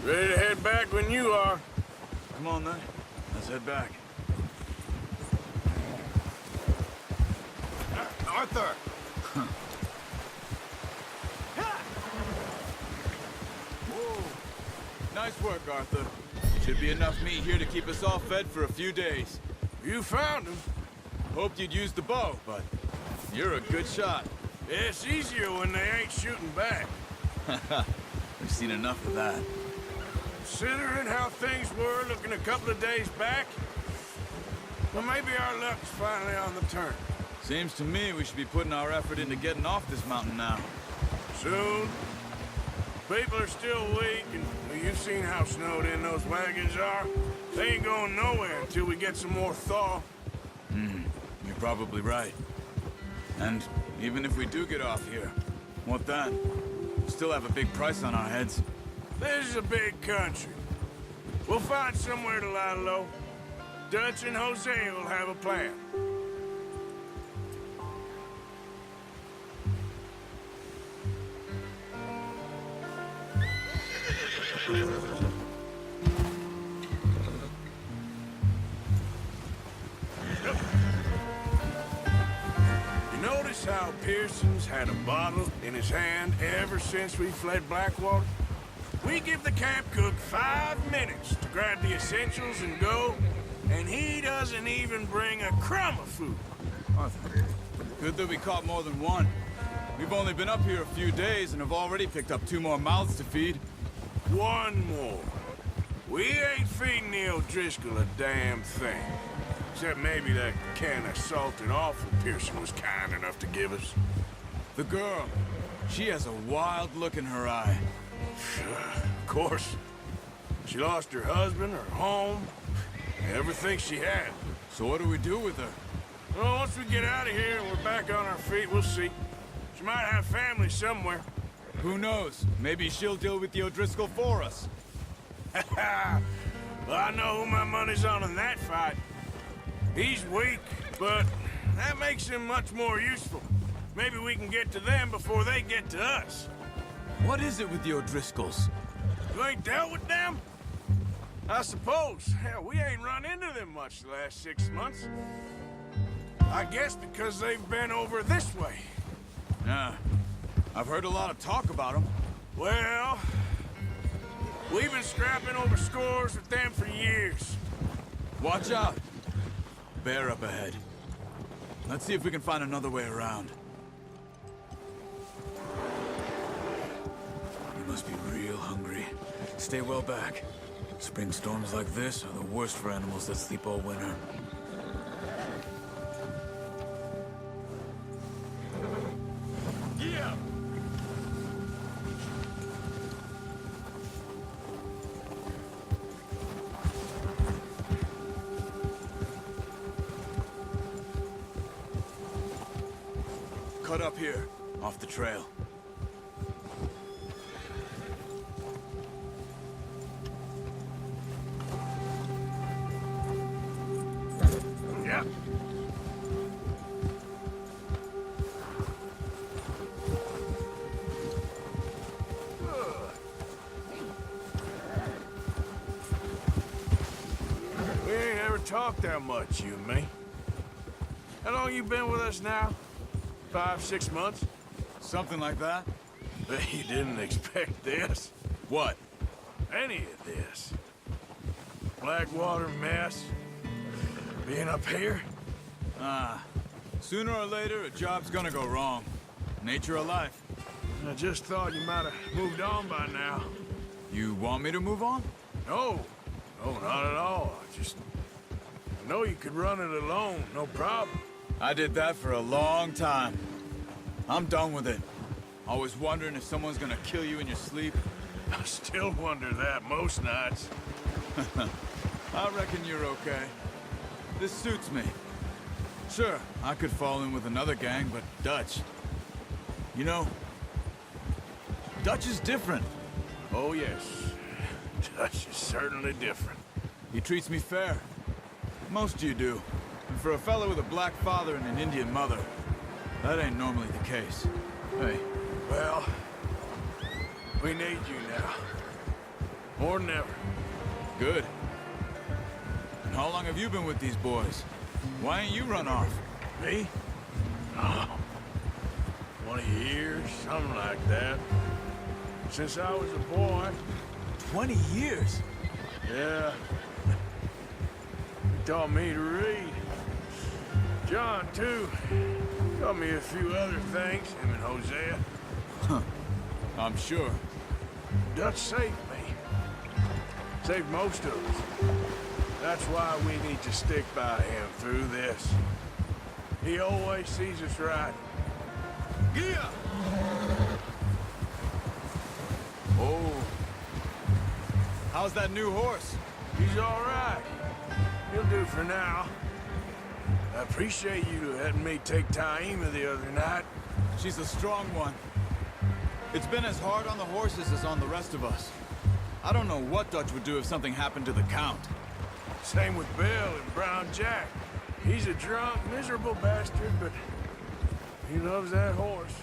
Ready to head back when you are. Come on, then. Let's head back. Arthur! Whoa. Nice work, Arthur. Should be enough meat here to keep us all fed for a few days. You found him. Hoped you'd use the bow, but you're a good shot. It's easier when they ain't shooting back. We've seen enough of that. Considering how things were looking a couple of days back, well, maybe our luck's finally on the turn. Seems to me we should be putting our effort into getting off this mountain now. Soon. People are still weak, and well, you've seen how snowed in those wagons are. They ain't going nowhere until we get some more thaw. You're probably right. And even if we do get off here, what then? We still have a big price on our heads. This is a big country. We'll find somewhere to lie low. Dutch and Hosea will have a plan. You notice how Pearson's had a bottle in his hand ever since we fled Blackwater? We give the camp cook 5 minutes to grab the essentials and go, and he doesn't even bring a crumb of food. Arthur, good that we caught more than one. We've only been up here a few days and have already picked up 2 more mouths to feed. 1 more. We ain't feeding the O'Driscoll a damn thing. Except maybe that can of salted offal Pearson was kind enough to give us. The girl, she has a wild look in her eye. Of course. She lost her husband, her home, everything she had. So what do we do with her? Well, once we get out of here and we're back on our feet, we'll see. She might have family somewhere. Who knows? Maybe she'll deal with the O'Driscoll for us. Well, I know who my money's on in that fight. He's weak, but that makes him much more useful. Maybe we can get to them before they get to us. What is it with the O'Driscolls? You ain't dealt with them? I suppose. Hell, we ain't run into them much the last 6 months. I guess because they've been over this way. Yeah. I've heard a lot of talk about them. Well, we've been scrapping over scores with them for years. Watch out. Bear up ahead. Let's see if we can find another way around. You must be real hungry. Stay well back. Spring storms like this are the worst for animals that sleep all winter. Yeah. Cut up here, off the trail. Yeah. We ain't ever talked that much, you and me. How long you been with us now? 5, 6 months? Something like that? Bet you didn't expect this. What? Any of this. Blackwater mess. Being up here? Sooner or later, a job's gonna go wrong. Nature of life. I just thought you might have moved on by now. You want me to move on? No. No, not at all. I know you could run it alone, no problem. I did that for a long time. I'm done with it. Always wondering if someone's gonna kill you in your sleep. I still wonder that most nights. I reckon you're okay. This suits me. Sure, I could fall in with another gang, but Dutch... You know, Dutch is different. Oh, yes. Dutch is certainly different. He treats me fair. Most of you do. And for a fella with a black father and an Indian mother, that ain't normally the case. Hey, Well, we need you now. More than ever. Good. And how long have you been with these boys? Why ain't you run off? Me? Oh, 20 years, something like that. Since I was a boy. 20 years? Yeah. He taught me to read. John, too. Taught me a few other things, him and Hosea. I'm sure. Dutch saved me. Saved most of us. That's why we need to stick by him through this. He always sees us right. Gia! Oh. How's that new horse? He's all right. He'll do for now. I appreciate you letting me take Taima the other night. She's a strong one. It's been as hard on the horses as on the rest of us. I don't know what Dutch would do if something happened to the Count. Same with Bill and Brown Jack. He's a drunk, miserable bastard, but he loves that horse.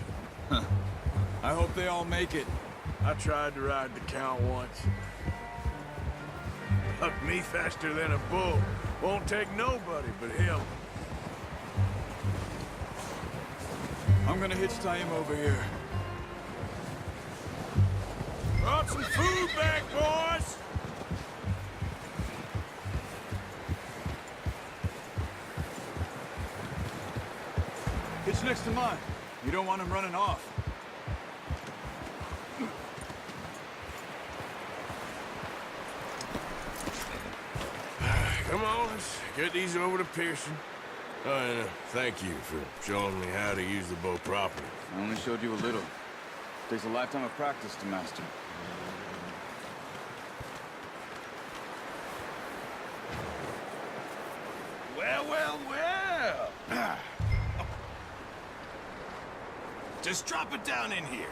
I hope they all make it. I tried to ride the Count once. Bucked me faster than a bull. Won't take nobody but him. I'm gonna hitch Taima over here. Brought some food back, boys! Hitch next to mine. You don't want him running off. Come on, let's get these over to Pearson. Oh, and thank you for showing me how to use the bow properly. I only showed you a little. Takes a lifetime of practice to master. Well, well, well. Just drop it down in here.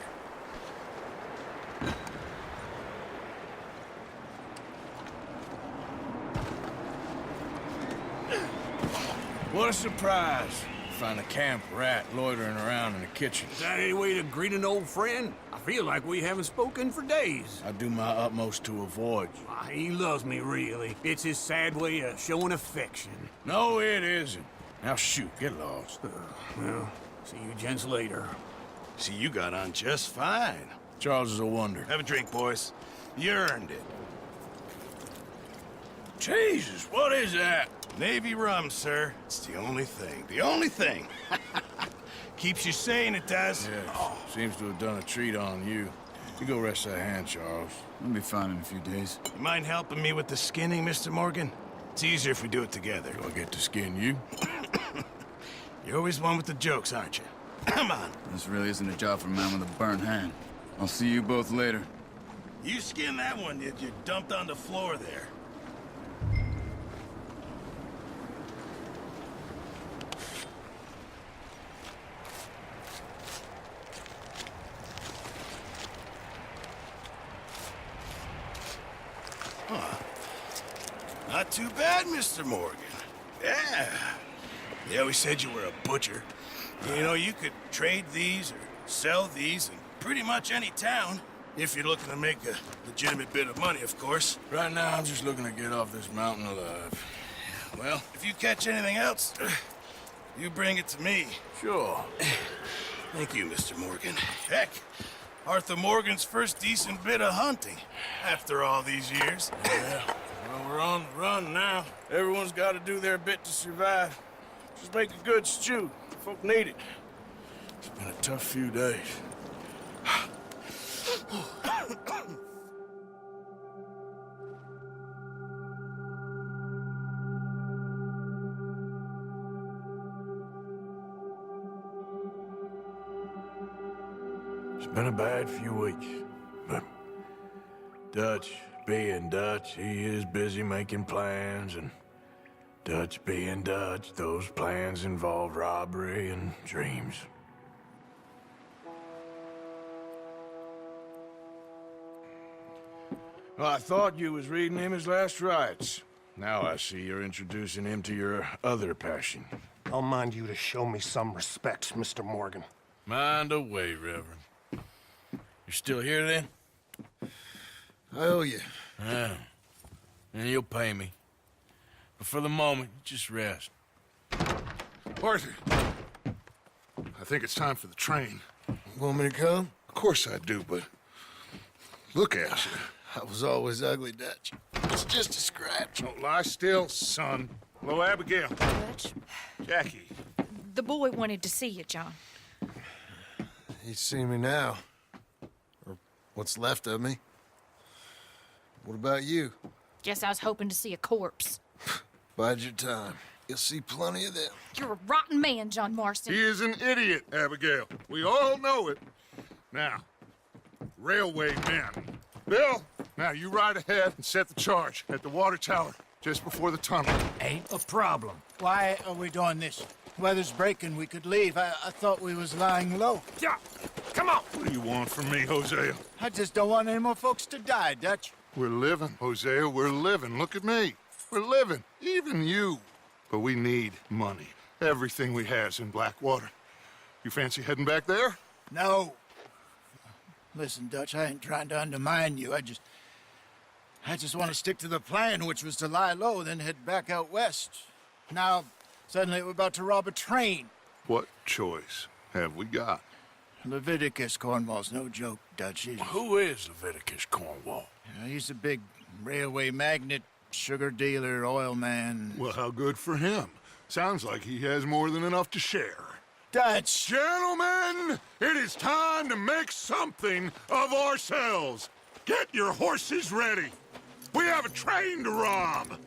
What a surprise. Find a camp rat loitering around in the kitchen. Is that any way to greet an old friend? I feel like we haven't spoken for days. I do my utmost to avoid you. He loves me, really. It's his sad way of showing affection. No, it isn't. Now shoot, get lost. Well, see you gents later. See, you got on just fine. Charles is a wonder. Have a drink, boys. You earned it. Jesus, what is that? Navy rum, sir. It's the only thing. The only thing. Keeps you sane, it does. Yes, seems to have done a treat on you. You go rest that hand, Charles. I'll be fine in a few days. You mind helping me with the skinning, Mr. Morgan? It's easier if we do it together. Do I get to skin you? You're always one with the jokes, aren't you? Come on. This really isn't a job for a man with a burnt hand. I'll see you both later. You skin that one you dumped on the floor there. Not too bad, Mr. Morgan. Yeah. They always said you were a butcher. You know, you could trade these or sell these in pretty much any town. If you're looking to make a legitimate bit of money, of course. Right now, I'm just looking to get off this mountain alive. Well, if you catch anything else, you bring it to me. Sure. Thank you, Mr. Morgan. Heck, Arthur Morgan's first decent bit of hunting after all these years. Yeah. Well, we're on the run now. Everyone's got to do their bit to survive. Just make a good stew. Folk need it. It's been a tough few days. It's been a bad few weeks, but Dutch being Dutch, he is busy making plans, and Dutch being Dutch, those plans involve robbery and dreams. Well, I thought you was reading him his last rites. Now I see you're introducing him to your other passion. I'll mind you to show me some respect, Mr. Morgan. Mind away, Reverend. You're still here, then? I owe you. Yeah. And you'll pay me. But for the moment, just rest. Arthur, I think it's time for the train. Want me to come? Of course I do, but look at you. I was always ugly, Dutch. It's just a scratch. Don't lie still, son. Hello, Abigail. Dutch, Jackie. the boy wanted to see you, John. He's seen me now. Or what's left of me. What about you? Guess I was hoping to see a corpse. Bide your time. You'll see plenty of them. You're a rotten man, John Marston. He is an idiot, Abigail. We all know it. Now, railway men. Bill, now you ride ahead and set the charge at the water tower just before the tunnel. Ain't a problem. Why are we doing this? Weather's breaking. We could leave. I thought we was lying low. Yeah, come on. What do you want from me, Hosea? I just don't want any more folks to die, Dutch. We're living, Hosea. We're living. Look at me. We're living. Even you. But we need money. Everything we has in Blackwater. You fancy heading back there? No. Listen, Dutch, I ain't trying to undermine you. I just want to stick to the plan, which was to lie low, then head back out west. Now, suddenly we're about to rob a train. What choice have we got? Leviticus Cornwall's no joke, Dutch. Who is Leviticus Cornwall? He's a big railway magnate, sugar dealer, oil man. Well, how good for him. Sounds like he has more than enough to share. Dutch! Gentlemen, it is time to make something of ourselves. Get your horses ready. We have a train to rob.